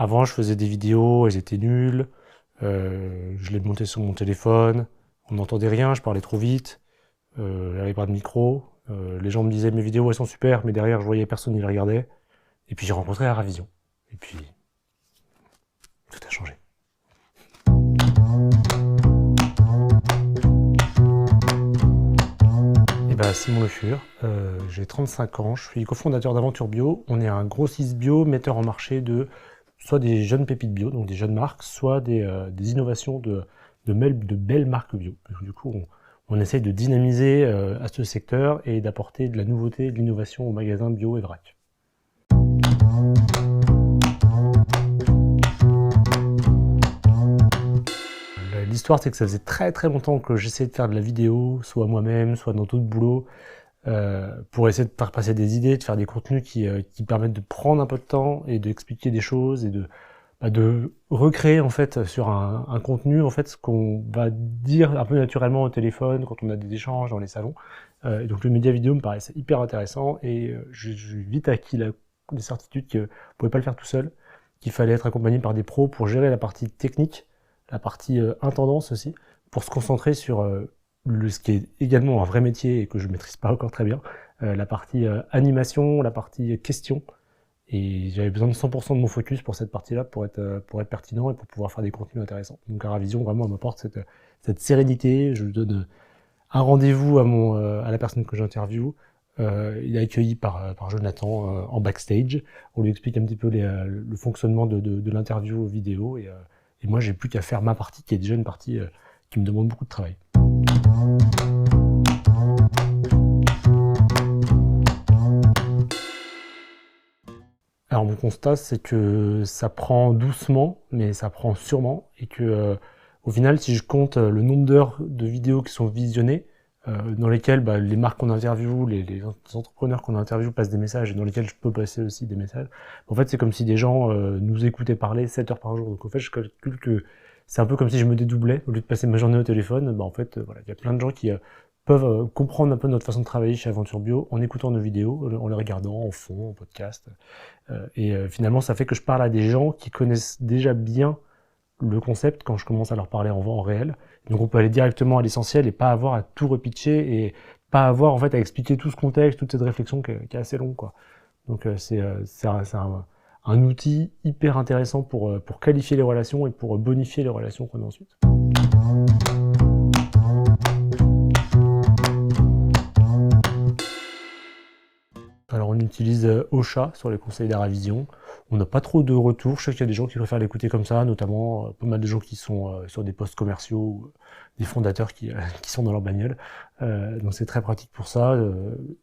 Avant, je faisais des vidéos, elles étaient nulles. Je les montais sur mon téléphone. On n'entendait rien, je parlais trop vite. J'avais pas de micro. Les gens me disaient mes vidéos elles sont super, mais derrière je voyais personne qui les regardait. Et puis j'ai rencontré Aravision. Et puis tout a changé. Et ben Simon Le Fur, j'ai 35 ans, je suis cofondateur d'Aventure Bio. On est un grossiste bio, metteur en marché de soit des jeunes pépites bio, donc des jeunes marques, soit des innovations de belles marques bio. Du coup, on essaye de dynamiser à ce secteur et d'apporter de la nouveauté et de l'innovation aux magasins bio et vrac. L'histoire, c'est que ça faisait très très longtemps que j'essayais de faire de la vidéo, soit moi-même, soit dans d'autres boulots, pour essayer de faire passer des idées, de faire des contenus qui permettent de prendre un peu de temps et d'expliquer des choses et de recréer en fait sur un contenu en fait ce qu'on va dire un peu naturellement au téléphone quand on a des échanges dans les salons. Et donc le média vidéo me paraissait hyper intéressant et j'ai vite acquis des certitudes que on pouvait pas le faire tout seul, qu'il fallait être accompagné par des pros pour gérer la partie technique, la partie intendance aussi, pour se concentrer sur ce qui est également un vrai métier et que je maîtrise pas encore très bien, la partie animation, la partie question. Et j'avais besoin de 100% de mon focus pour cette partie-là pour être pertinent et pour pouvoir faire des contenus intéressants. Donc Aravision, vraiment, elle m'apporte cette sérénité. Je donne un rendez-vous à la personne que j'interviewe. Il est accueilli par Jonathan en backstage. On lui explique un petit peu le fonctionnement de l'interview vidéo. Et moi, j'ai plus qu'à faire ma partie, qui est déjà une partie qui me demande beaucoup de travail. Alors mon constat, c'est que ça prend doucement, mais ça prend sûrement, et que au final, si je compte le nombre d'heures de vidéos qui sont visionnées, dans lesquelles les marques qu'on interviewe, les entrepreneurs qu'on interviewe passent des messages, et dans lesquels je peux passer aussi des messages, en fait, c'est comme si des gens nous écoutaient parler 7 heures par jour. Donc en fait, je calcule que c'est un peu comme si je me dédoublais. Au lieu de passer ma journée au téléphone, en fait, voilà, il y a plein de gens qui peuvent comprendre un peu notre façon de travailler chez Aventure Bio en écoutant nos vidéos, en les regardant en fond, en podcast. Finalement, ça fait que je parle à des gens qui connaissent déjà bien le concept quand je commence à leur parler en réel. Donc on peut aller directement à l'essentiel et pas avoir à tout repitcher et pas avoir en fait à expliquer tout ce contexte, toute cette réflexion qui est assez longue, quoi. Donc c'est un outil hyper intéressant pour qualifier les relations et pour bonifier les relations qu'on a ensuite. Alors on utilise Ocha sur les conseils d'Aravision. On n'a pas trop de retours. Je sais qu'il y a des gens qui préfèrent l'écouter comme ça, notamment pas mal de gens qui sont sur des postes commerciaux, ou des fondateurs qui sont dans leur bagnole. Donc c'est très pratique pour ça.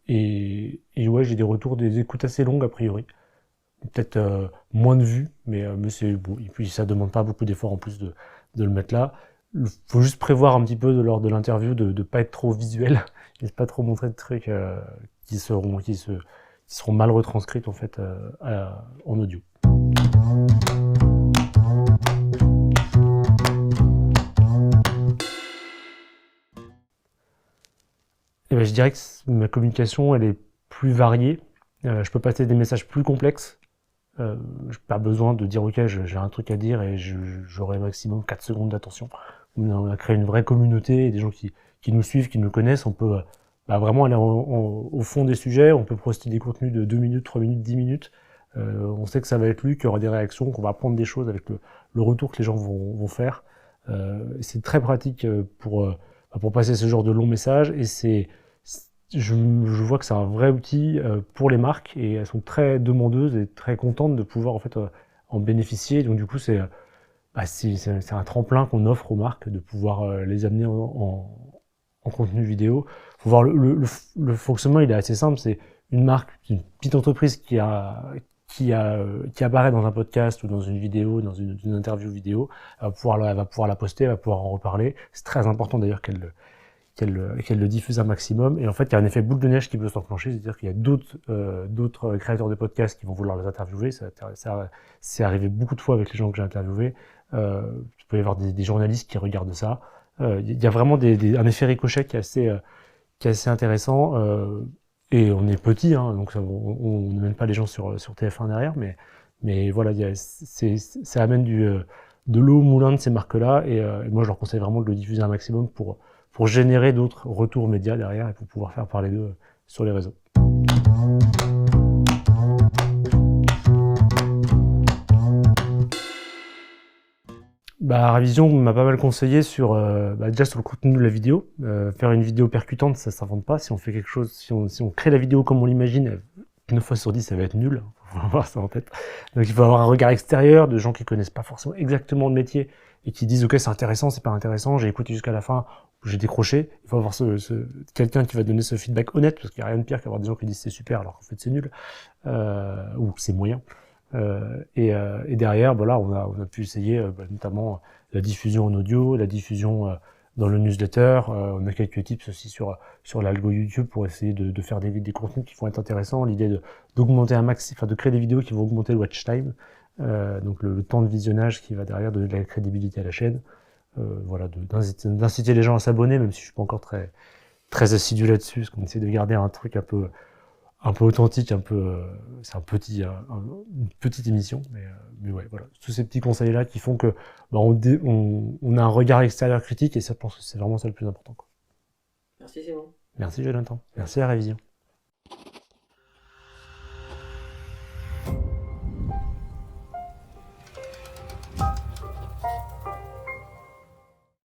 Et ouais, j'ai des retours, des écoutes assez longues a priori. Peut-être moins de vues, mais c'est bon. Et puis ça demande pas beaucoup d'efforts en plus de le mettre là. Il faut juste prévoir un petit peu lors de l'interview de pas être trop visuel et de pas trop montrer de trucs qui seront mal retranscrites en fait en audio. Et je dirais que ma communication elle est plus variée. Je peux passer des messages plus complexes. J'ai pas besoin de dire ok j'ai un truc à dire et j'aurai maximum 4 secondes d'attention. On a créé une vraie communauté et des gens qui nous suivent, qui nous connaissent. On peut vraiment aller au fond des sujets. On peut poster des contenus de 2 minutes, 3 minutes, 10 minutes. On sait que ça va être lu, qu'il y aura des réactions, qu'on va apprendre des choses avec le retour que les gens vont faire. C'est très pratique pour passer ce genre de longs messages et je vois que c'est un vrai outil pour les marques et elles sont très demandeuses et très contentes de pouvoir en fait en bénéficier. Donc du coup c'est un tremplin qu'on offre aux marques de pouvoir les amener en contenu vidéo. Faut voir le fonctionnement, il est assez simple. C'est une marque, une petite entreprise qui apparaît dans un podcast ou dans une vidéo, dans une interview vidéo. Elle va pouvoir la poster, elle va pouvoir en reparler. C'est très important d'ailleurs qu'elle le diffuse un maximum. Et en fait, il y a un effet boule de neige qui peut s'enclencher, c'est-à-dire qu'il y a d'autres créateurs de podcasts qui vont vouloir les interviewer. C'est arrivé beaucoup de fois avec les gens que j'ai interviewés. Il peut y avoir des journalistes qui regardent ça. Il y a vraiment un effet ricochet qui est assez intéressant. Et on est petit, hein, donc on ne mène pas les gens sur TF1 derrière, mais Mais voilà, ça amène de l'eau au moulin de ces marques-là, et moi je leur conseille vraiment de le diffuser un maximum pour générer d'autres retours médias derrière et pour pouvoir faire parler d'eux sur les réseaux. Bah, Ravision m'a pas mal conseillé déjà sur le contenu de la vidéo. Faire une vidéo percutante, ça s'invente pas. Si on fait quelque chose, si on crée la vidéo comme on l'imagine, 9 fois sur 10, ça va être nul. Faut avoir ça en tête. Donc il faut avoir un regard extérieur de gens qui connaissent pas forcément exactement le métier et qui disent ok, c'est intéressant, c'est pas intéressant, j'ai écouté jusqu'à la fin, j'ai décroché. Il faut avoir quelqu'un qui va donner ce feedback honnête, parce qu'il n'y a rien de pire qu'avoir des gens qui disent c'est super alors qu'en fait c'est nul, ou c'est moyen. Et derrière, voilà, on a pu essayer notamment la diffusion en audio, la diffusion dans le newsletter. On a quelques tips aussi sur l'algo YouTube pour essayer de faire des contenus qui vont être intéressants. L'idée d'augmenter un max, enfin de créer des vidéos qui vont augmenter le watch time, donc le temps de visionnage qui va derrière donner de la crédibilité à la chaîne. Voilà, d'inciter les gens à s'abonner, même si je suis pas encore très assidu là-dessus, parce qu'on essaie de garder un truc un peu authentique, c'est une petite émission, mais ouais, voilà, tous ces petits conseils-là qui font que on a un regard extérieur critique, et ça, je pense que c'est vraiment ça le plus important, quoi. Merci Simon. Merci Jonathan, merci à la révision.